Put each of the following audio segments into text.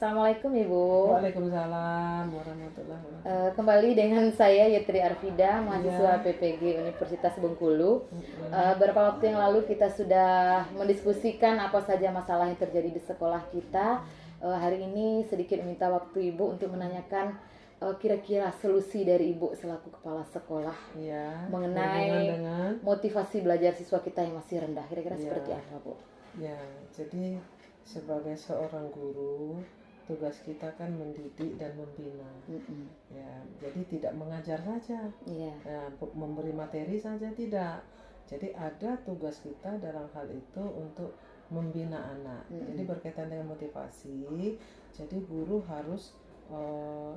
Assalamualaikum Ibu. Waalaikumsalam warahmatullahi wabarakatuh. Kembali dengan saya Yetri Arfida, mahasiswa Iya. PPG Universitas Bengkulu. Mm-mm. Beberapa waktu yang lalu kita sudah mendiskusikan apa saja masalah yang terjadi di sekolah kita. Hari ini sedikit minta waktu Ibu untuk menanyakan kira-kira solusi dari Ibu selaku kepala sekolah Iya. mengenai Berhubungan dengan motivasi belajar siswa kita yang masih rendah. Kira-kira Iya. seperti apa, Bu? Ya, jadi sebagai seorang guru, tugas kita kan mendidik dan membina. Mm-mm. Ya, jadi tidak mengajar saja, Iya. ya, memberi materi saja tidak. Jadi ada tugas kita dalam hal itu untuk membina anak. Jadi berkaitan dengan motivasi. Jadi guru harus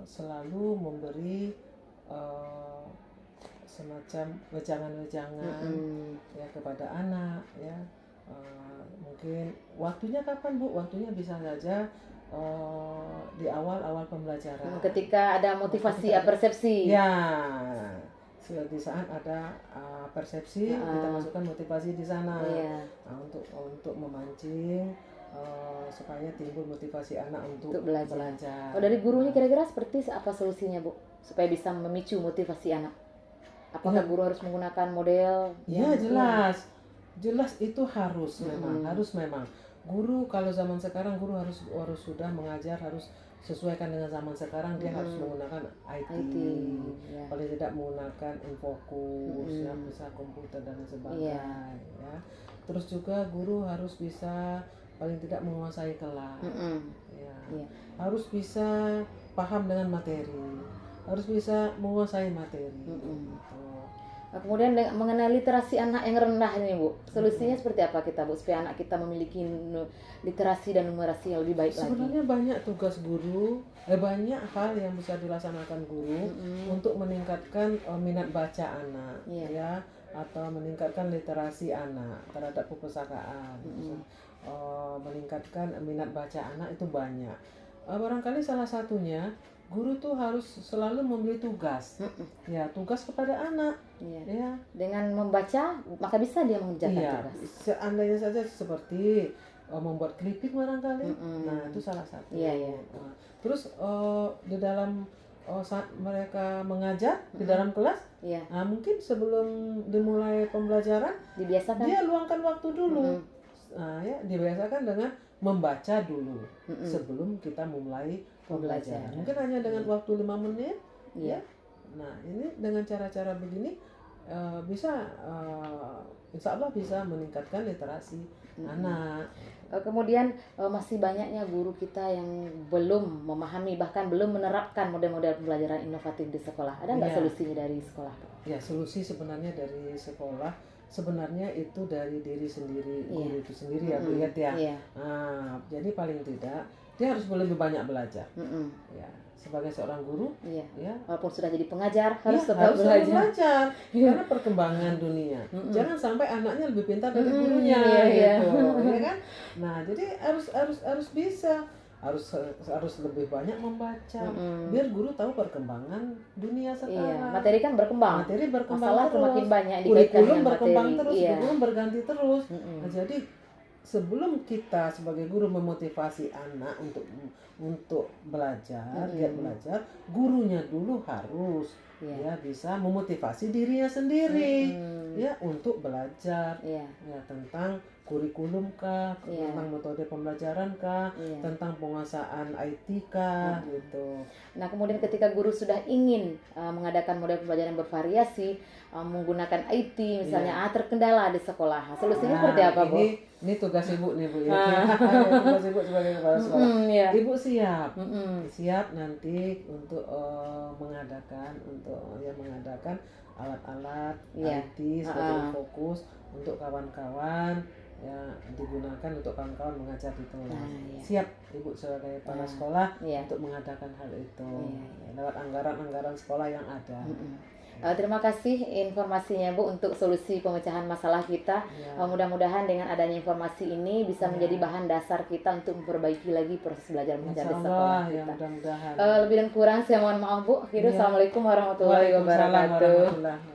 selalu memberi semacam wejangan-wejangan ya kepada anak ya. Mungkin waktunya kapan Bu? Waktunya bisa saja di awal-awal pembelajaran. Ketika ada motivasi persepsi. Ya, di saat ada persepsi kita masukkan motivasi di sana. Iya. Nah, untuk memancing supaya timbul motivasi anak untuk belajar. belajar. Oh, dari gurunya kira-kira seperti apa solusinya, Bu? Supaya bisa memicu motivasi anak. Apakah Ya. guru harus menggunakan model? Iya, jelas. Jelas itu harus memang. Guru kalau zaman sekarang guru harus sudah mengajar harus sesuaikan dengan zaman sekarang, dia harus menggunakan IT. Ya. Paling tidak menggunakan Infocus, ya, bisa komputer dan sebagainya. Ya. Terus juga guru harus bisa paling tidak menguasai kelas. Ya. Harus bisa paham dengan materi, harus bisa menguasai materi. Gitu. Kemudian mengenai literasi anak yang rendah ini, Bu, solusinya seperti apa kita, Bu, supaya anak kita memiliki literasi dan numerasi yang lebih baik Sebenarnya banyak tugas guru, banyak hal yang bisa dilaksanakan guru untuk meningkatkan minat baca anak, ya, atau meningkatkan literasi anak terhadap perpustakaan, meningkatkan minat baca anak itu banyak. Barangkali salah satunya guru tuh harus selalu memberi tugas, ya, tugas kepada anak. Ya. Dengan membaca maka bisa dia mengerjakan tugas. Seandainya saja seperti membuat clipping barangkali, nah itu salah satu. Nah, terus di dalam saat mereka mengajar di dalam kelas, nah, mungkin sebelum dimulai pembelajaran dibiasakan dia luangkan waktu dulu. Nah, ya, dibiasakan dengan membaca dulu sebelum kita memulai pembelajaran. Mungkin hanya dengan waktu 5 menit, ya. Nah, ini dengan cara-cara begini bisa insya Allah bisa meningkatkan literasi anak. Kemudian masih banyaknya guru kita yang belum memahami, bahkan belum menerapkan model-model pembelajaran inovatif di sekolah. Ada nggak solusinya dari sekolah? Ya, solusi sebenarnya dari sekolah sebenarnya itu dari diri sendiri, guru itu sendiri ya, Bu, ya. Nah, jadi paling tidak dia harus lebih banyak belajar. Ya, sebagai seorang guru, ya, walaupun sudah jadi pengajar harus tetap belajar. Karena Iya. perkembangan dunia. Jangan sampai anaknya lebih pintar dari gurunya, gitu, ya kan? Nah, jadi harus bisa, harus lebih banyak membaca, biar guru tahu perkembangan dunia sekarang. Materi kan berkembang. Materi berkembang Masalah terus. semakin banyak Kurikulum berkembang terus, kurikulum berganti terus. Nah, jadi sebelum kita sebagai guru memotivasi anak untuk belajar, giat belajar, gurunya dulu harus ya bisa memotivasi dirinya sendiri ya untuk belajar ya tentang kurikulum kah, tentang metode pembelajaran kah, tentang penguasaan IT kah, gitu. Nah, kemudian ketika guru sudah ingin mengadakan model pembelajaran yang bervariasi, menggunakan IT misalnya, terkendala di sekolah. Solusinya seperti apa, Bu? Ini tugas Ibu nih, Bu. Tugas Ibu sebagai kepala sekolah. Ibu siap nanti untuk mengadakan alat-alat IT seperti Infocus untuk kawan-kawan, ya, digunakan untuk kawan-kawan mengajar di kelas. Siap Ibu sebagai kepala sekolah untuk mengadakan hal itu lewat anggaran sekolah yang ada. Terima kasih informasinya, Bu, untuk solusi pemecahan masalah kita. Mudah-mudahan dengan adanya informasi ini bisa menjadi bahan dasar kita untuk memperbaiki lagi proses belajar mengajar di sekolah kita. Mudah-mudahan. Lebih dan kurang saya mohon maaf, Bu. Assalamualaikum warahmatullahi wabarakatuh.